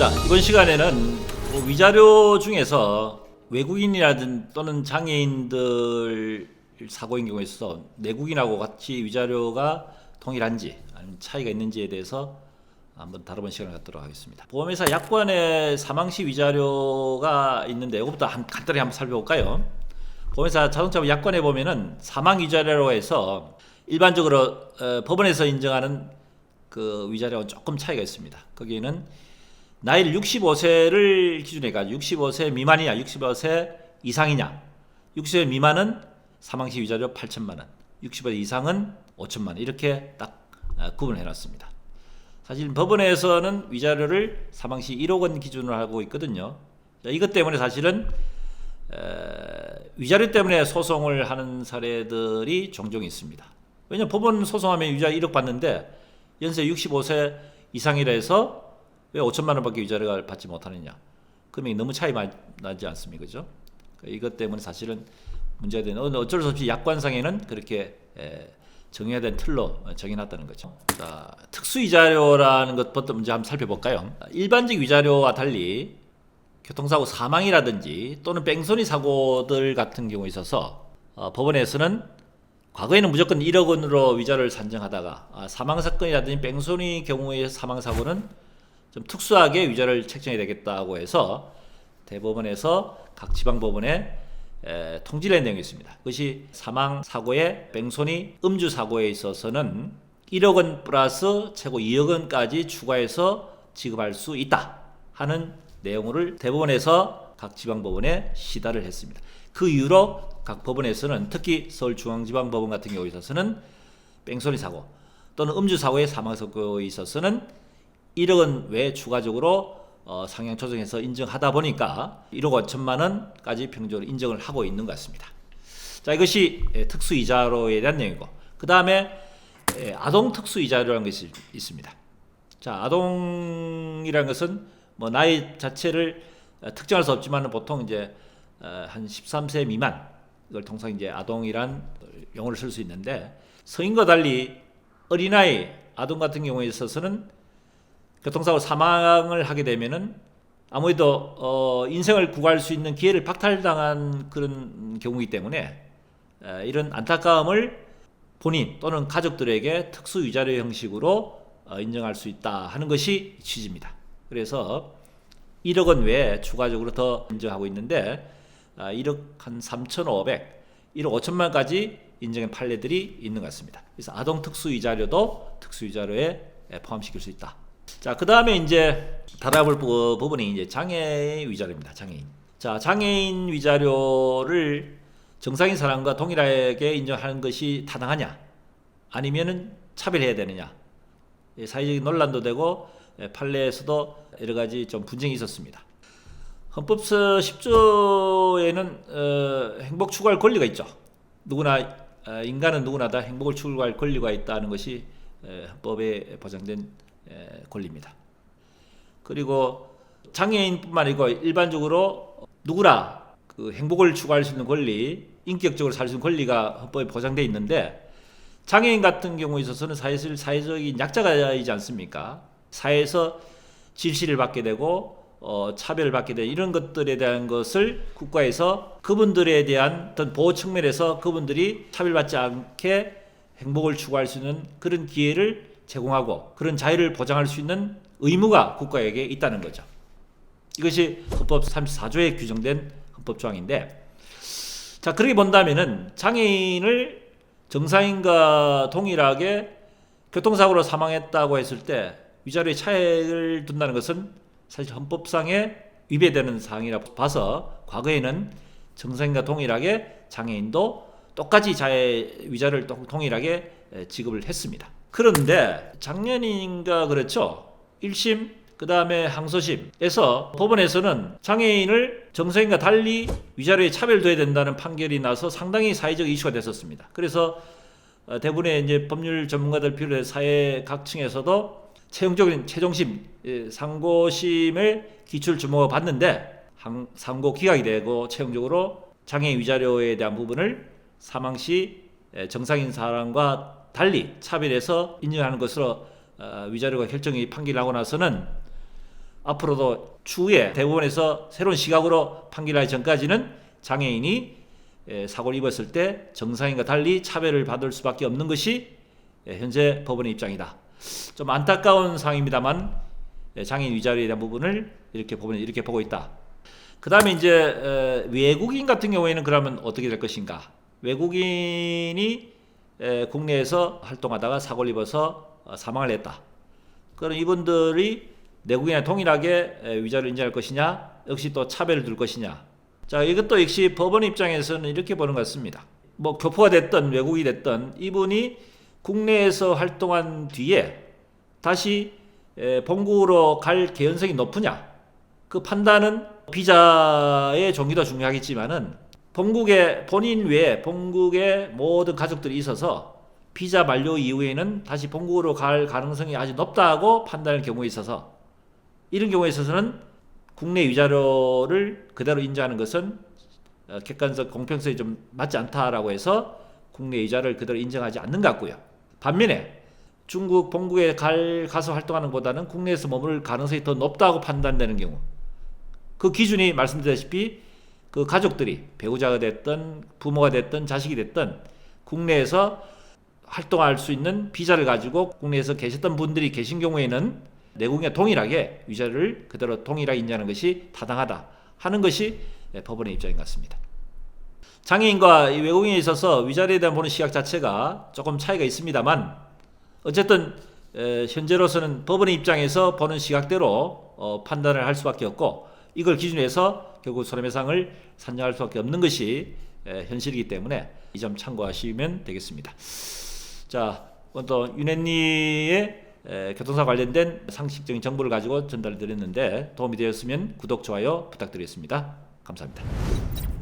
자, 이번 시간에는 위자료 중에서 외국인이라든 또는 장애인들 사고인 경우에 있어서 내국인하고 같이 위자료가 동일한지 아니면 차이가 있는지에 대해서 한번 다뤄본 시간을 갖도록 하겠습니다. 보험회사 약관에 사망시 위자료가 있는데 이것부터 간단히 한번 살펴볼까요? 보험회사 자동차 약관에 보면은 사망 위자료로 해서 일반적으로 법원에서 인정하는 그 위자료와 조금 차이가 있습니다. 거기에는 나이를 65세를 기준으로 해가지고 65세 미만이냐 65세 이상이냐, 60세 미만은 사망시 위자료 8천만원, 60세 이상은 5천만원, 이렇게 딱 구분을 해놨습니다. 사실 법원에서는 위자료를 사망시 1억 원 기준으로 하고 있거든요. 이것 때문에 사실은 위자료 때문에 소송을 하는 사례들이 종종 있습니다. 왜냐하면 법원 소송하면 위자료 1억 받는데 연세 65세 이상이라 해서 왜 5천만 원밖에 위자료를 받지 못하느냐, 금액이 너무 차이 나지 않습니까? 그죠? 이것 때문에 사실은 문제가 되는, 어쩔 수 없이 약관상에는 그렇게 정해야 된 틀로 정해놨다는 거죠. 자, 특수위자료라는 것부터 먼저 한번 살펴볼까요? 일반적 위자료와 달리 교통사고 사망이라든지 또는 뺑소니 사고들 같은 경우에 있어서 법원에서는 과거에는 무조건 1억 원으로 위자료를 산정하다가 사망사건이라든지 뺑소니 경우의 사망사고는 좀 특수하게 위자료를 책정해야 되겠다고 해서 대법원에서 각 지방법원에 통지를 낸 내용이 있습니다. 그것이 사망사고의 뺑소니 음주사고에 있어서는 1억 원 플러스 최고 2억 원까지 추가해서 지급할 수 있다 하는 내용을 대법원에서 각 지방법원에 시달을 했습니다. 그 이후로 각 법원에서는 특히 서울중앙지방법원 같은 경우에 있어서는 뺑소니 사고 또는 음주사고의 사망사고에 있어서는 1억 원 외에 추가적으로 상향 조정해서 인정하다 보니까 1억 5천만 원까지 평균적으로 인정을 하고 있는 것 같습니다. 자, 이것이 특수이자료에 대한 내용이고, 그 다음에 아동 특수이자료라는 것이 있습니다. 자, 아동이라는 것은 뭐 나이 자체를 특정할 수 없지만 보통 이제 한 13세 미만, 이걸 통상 이제 아동이란 용어를 쓸 수 있는데, 성인과 달리 어린아이 아동 같은 경우에 있어서는 교통사고 사망을 하게 되면은 아무래도 인생을 구할 수 있는 기회를 박탈당한 그런 경우이기 때문에 이런 안타까움을 본인 또는 가족들에게 특수위자료 형식으로 인정할 수 있다 하는 것이 취지입니다. 그래서 1억 원 외에 추가적으로 더 인정하고 있는데 1억 한 3,500, 1억 5천만 원까지 인정한 판례들이 있는 것 같습니다. 그래서 아동 특수위자료도 특수위자료에 포함시킬 수 있다. 자, 그 다음에 이제 다뤄볼 부분이 이제 장애인 위자료입니다. 장애인. 자, 장애인 위자료를 정상인 사람과 동일하게 인정하는 것이 타당하냐, 아니면은 차별해야 되느냐, 사회적인 논란도 되고 판례에서도 여러 가지 좀 분쟁이 있었습니다. 헌법서 10조에는 행복 추구할 권리가 있죠. 누구나 인간은 누구나 다 행복을 추구할 권리가 있다는 것이 헌법에 보장된 권리입니다. 그리고 장애인뿐만 아니고 일반적으로 누구나 그 행복을 추구할 수 있는 권리, 인격적으로 살 수 있는 권리가 헌법에 보장되어 있는데, 장애인 같은 경우에 있어서는 사회적인 약자가이지 않습니까? 사회에서 질시를 받게 되고 차별을 받게 되는 이런 것들에 대한 것을 국가에서 그분들에 대한 어떤 보호 측면에서 그분들이 차별받지 않게 행복을 추구할 수 있는 그런 기회를 제공하고 그런 자유를 보장할 수 있는 의무가 국가에게 있다는 거죠. 이것이 헌법 34조에 규정된 헌법 조항인데, 자, 그렇게 본다면은 장애인을 정상인과 동일하게 교통사고로 사망했다고 했을 때 위자료에 차액을 둔다는 것은 사실 헌법상에 위배되는 사항이라고 봐서 과거에는 정상인과 동일하게 장애인도 똑같이 위자료를 동일하게 지급을 했습니다. 그런데 작년인가 그렇죠. 1심 그 다음에 항소심에서 법원에서는 장애인을 정상인과 달리 위자료에 차별돼야 된다는 판결이 나서 상당히 사회적 이슈가 됐었습니다. 그래서 대부분의 이제 법률 전문가들 비롯해 사회 각층에서도 최종적인 최종심 상고심을 기출 주목을 받는데 상고 기각이 되고 최종적으로 장애인 위자료에 대한 부분을 사망시 정상인 사람과 달리 차별해서 인정하는 것으로 위자료가 결정이 판결하고 나서는 앞으로도 추후에 대법원에서 새로운 시각으로 판결하기 전까지는 장애인이 사고를 입었을 때 정상인과 달리 차별을 받을 수밖에 없는 것이 현재 법원의 입장이다. 좀 안타까운 상황입니다만 장애인 위자료에 대한 부분을 이렇게 법원이 이렇게 보고 있다. 그 다음에 이제 외국인 같은 경우에는 그러면 어떻게 될 것인가? 외국인이 국내에서 활동하다가 사고를 입어서 사망을 했다. 그럼 이분들이 내국인과 동일하게 위자료를 인정할 것이냐? 역시 또 차별을 둘 것이냐? 자, 이것도 역시 법원 입장에서는 이렇게 보는 것 같습니다. 뭐 교포가 됐든 외국이 됐든 이분이 국내에서 활동한 뒤에 다시 본국으로 갈 개연성이 높으냐? 그 판단은 비자의 종류도 중요하겠지만은 본국에 본인 외에 본국의 모든 가족들이 있어서 비자 만료 이후에는 다시 본국으로 갈 가능성이 아주 높다고 판단할 경우에 있어서 이런 경우에 있어서는 국내 위자료를 그대로 인정하는 것은 객관적 공평성이 좀 맞지 않다라고 해서 국내 위자료를 그대로 인정하지 않는 것 같고요. 반면에 중국 본국에 가서 활동하는 것보다는 국내에서 머물 가능성이 더 높다고 판단되는 경우 그 기준이 말씀드렸다시피 그 가족들이 배우자가 됐든 부모가 됐든 자식이 됐든 국내에서 활동할 수 있는 비자를 가지고 국내에서 계셨던 분들이 계신 경우에는 내국인과 동일하게 위자료를 그대로 동일하게 인정하는 것이 타당하다 하는 것이 법원의 입장인 것 같습니다. 장애인과 외국인에 있어서 위자료에 대한 보는 시각 자체가 조금 차이가 있습니다만 어쨌든 현재로서는 법원의 입장에서 보는 시각대로 판단을 할 수밖에 없고 이걸 기준으로 해서 결국 손해배상을 산정할 수밖에 없는 것이 현실이기 때문에 이 점 참고하시면 되겠습니다. 자, 오늘 또 윤혜니의 교통사 관련된 상식적인 정보를 가지고 전달드렸는데 도움이 되었으면 구독, 좋아요 부탁드리겠습니다. 감사합니다.